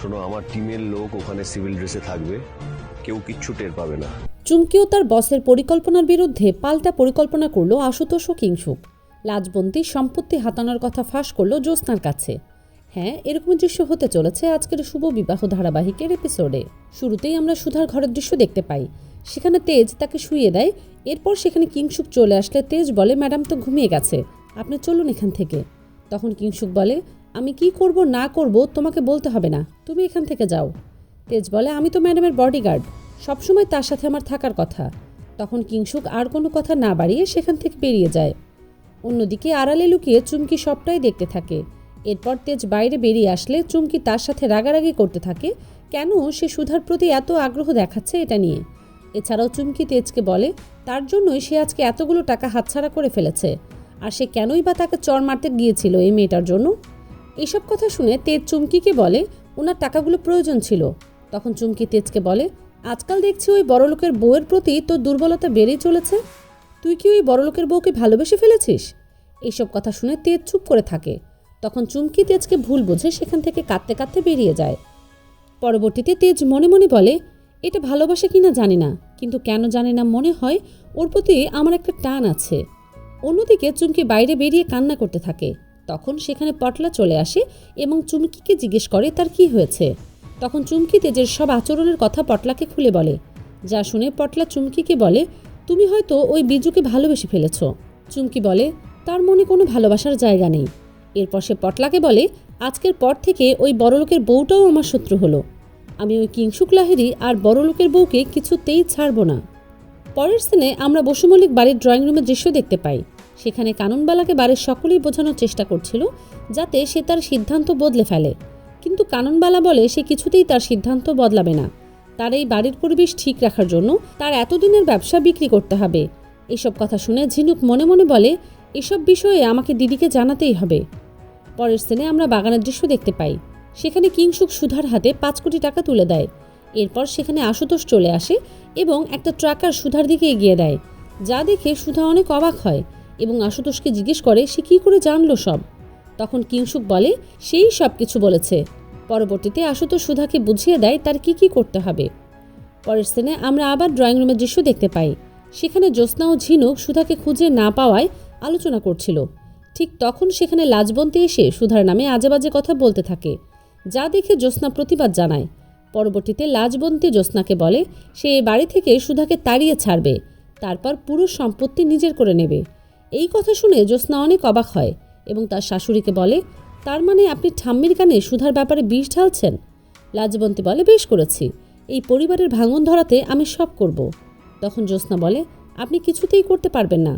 শোনো, আমার টিমের লোক ওখানে সিভিল ড্রেসে থাকবে, কেউ কিচ্ছু টের পাবে না। চুমকিও তার বসের পরিকল্পনার বিরুদ্ধে পাল্টা পরিকল্পনা করলো আশুতোষ ও কিংশুক। লাজবন্তী সম্পত্তি হাতানোর কথা ফাঁস করলো জ্যোৎস্নার কাছে। হ্যাঁ, এরকম দৃশ্য হতে চলেছে আজকের শুভ বিবাহ ধারাবাহিকের এপিসোডে। শুরুতেই আমরা সুধার ঘরের দৃশ্য দেখতে পাই। সেখানে তেজ তাকে শুইয়ে দেয়। এরপর সেখানে কিংশুক চলে আসলে তেজ বলে, ম্যাডাম তো ঘুমিয়ে গেছে, আপনি চলুন এখান থেকে। তখন কিংশুক বলে, আমি কি করব না করব তোমাকে বলতে হবে না, তুমি এখান থেকে যাও। তেজ বলে, আমি তো ম্যাডামের বডিগার্ড, সবসময় তার সাথে আমার থাকার কথা। তখন কিংশুক আর কোনো কথা না বাড়িয়ে সেখান থেকে বেরিয়ে যায়। অন্যদিকে আড়ালে লুকিয়ে চুমকি সবটাই দেখতে থাকে। এরপর তেজ বাইরে বেরিয়ে আসলে চুমকি তার সাথে রাগারাগি করতে থাকে, কেন সে সুধার প্রতি এত আগ্রহ দেখাচ্ছে এটা নিয়ে। এছাড়াও চুমকি তেজকে বলে তার জন্যই সে আজকে এতগুলো টাকা হাতছাড়া করে ফেলেছে, আর সে কেনই বা তাকে চড় মারতে গিয়েছিল এই মেয়েটার জন্য। এইসব কথা শুনে তেজ চুমকিকে বলে ওনার টাকাগুলো প্রয়োজন ছিল। তখন চুমকি তেজকে বলে, আজকাল দেখছি ওই বড়লোকের বউয়ের প্রতি তোর দুর্বলতা বেড়েই চলেছে, তুই কি ওই বড়লোকের বউকে ভালোবেসে ফেলেছিস? এইসব কথা শুনে তেজ চুপ করে থাকে। তখন চুমকি তেজকে ভুল বুঝে সেখান থেকে কাঁদতে কাঁদতে বেরিয়ে যায়। পরবর্তীতে তেজ মনে মনে বলে, এটা ভালোবাসা কিনা জানি না, কিন্তু কেন জানি না মনে হয় ওর প্রতি আমার একটা টান আছে। অন্যদিকে চুমকি বাইরে বেরিয়ে কান্না করতে থাকে। তখন সেখানে পটলা চলে আসে এবং চুমকিকে জিজ্ঞেস করে তার কি হয়েছে। তখন চুমকি তেজের সব আচরণের কথা পটলাকে খুলে বলে। যা শুনে পটলা চুমকিকে বলে, তুমি হয়তো ওই বিজুকে ভালোবেসে ফেলেছ। চুমকি বলে, তার মনে কোনো ভালোবাসার জায়গা নেই। এরপর সে পটলাকে বলে, আজকের পর থেকে ওই বড়লোকের বউটাও আমার শত্রু হলো। আমি ওই কিংশুক লাহিড়ী আর বড়লোকের বউকে কিছুতেই ছাড়ব না। পরের সিনে আমরা বসু মল্লিক বাড়ির ড্রয়িং রুমের দৃশ্য দেখতে পাই। সেখানে কাননবালাকে বাড়ির সকলেই বোঝানোর চেষ্টা করছিল যাতে সে তার সিদ্ধান্ত বদলে ফেলে, কিন্তু কাননবালা বলে সে কিছুতেই তার সিদ্ধান্ত বদলাবে না। তার এই বাড়ির পরিবেশ ঠিক রাখার জন্য তার এতদিনের ব্যবসা বিক্রি করতে হবে। এসব কথা শুনে ঝিনুক মনে মনে বলে, এসব বিষয়ে আমাকে দিদিকে জানাতেই হবে। পরের সিনে আমরা বাগানের দৃশ্য দেখতে পাই। সেখানে কিংশুক সুধার হাতে 5 কোটি টাকা তুলে দেয়। এরপর সেখানে আশুতোষ চলে আসে এবং একটা ট্রাকার সুধার দিকে এগিয়ে দেয়, যা দেখে সুধা অনেক অবাক হয় এবং আশুতোষকে জিজ্ঞেস করে সে কী করে জানলো সব। তখন কিংশুক বলে সেই সব কিছু বলেছে। পরবর্তীতে আশুতোষ সুধাকে বুঝিয়ে দেয় তার কি কি করতে হবে। পরের সিনে আমরা আবার ড্রয়িং রুমের দৃশ্য দেখতে পাই। সেখানে জ্যোৎস্না ও ঝিনুক সুধাকে খুঁজে না পাওয়ায় আলোচনা করছিল। ঠিক তখন সেখানে লাজবন্তী এসে সুধার নামে আজেবাজে কথা বলতে থাকে, যা দেখে জ্যোৎস্না প্রতিবাদ জানায়। পরবর্তীতে লাজবন্তী জ্যোৎস্নাকে বলে সে এ বাড়ি থেকে সুধাকে তাড়িয়ে ছাড়বে, তারপর পুরো সম্পত্তি নিজের করে নেবে। এই কথা শুনে জ্যোৎস্না অনেক অবাক হয় এবং তার শাশুড়িকে বলে, তার মানে আপনি ঠাম্মির কানে সুধার ব্যাপারে বিষ ঢালছেন? লাজবন্তী বলে, বেশ করেছি, এই পরিবারের ভাঙন ধরাতে আমি সব করব। তখন জ্যোৎস্না বলে, আপনি কিছুতেই করতে পারবেন না,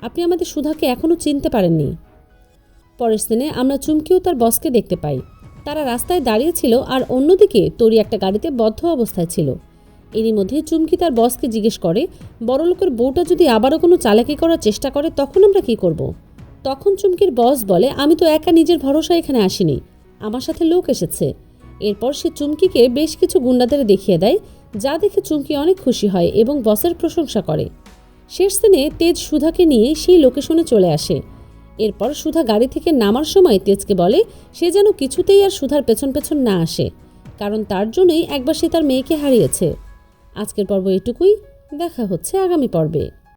আপনি আমাদের সুধাকে এখনও চিনতে পারেননি। পরের সিনে আমরা চুমকিও তার বসকে দেখতে পাই। তারা রাস্তায় দাঁড়িয়ে ছিল আর অন্যদিকে তরি একটা গাড়িতে বদ্ধ অবস্থায় ছিল। এরই মধ্যে চুমকি তার বসকে জিজ্ঞেস করে, বড়লোকের বউটা যদি আবারও কোনো চালাকি করার চেষ্টা করে তখন আমরা কি করব? তখন চুমকির বস বলে, আমি তো একা নিজের ভরসা এখানে আসিনি, আমার সাথে লোক এসেছে। এরপর সে চুমকিকে বেশ কিছু গুন্ডাদের দেখিয়ে দেয়, যা দেখে চুমকি অনেক খুশি হয় এবং বসের প্রশংসা করে। শেষ দিনে তেজ সুধাকে নিয়ে সেই লোকেশনে চলে আসে। এরপর সুধা গাড়ি থেকে নামার সময় তেজকে বলে সে যেন কিছুতেই আর সুধার পেছন পেছন না আসে, কারণ তার জন্যই একবার সে তার মেয়েকে হারিয়েছে। আজকের পর্ব এটুকুই, দেখা হচ্ছে আগামী পর্বে।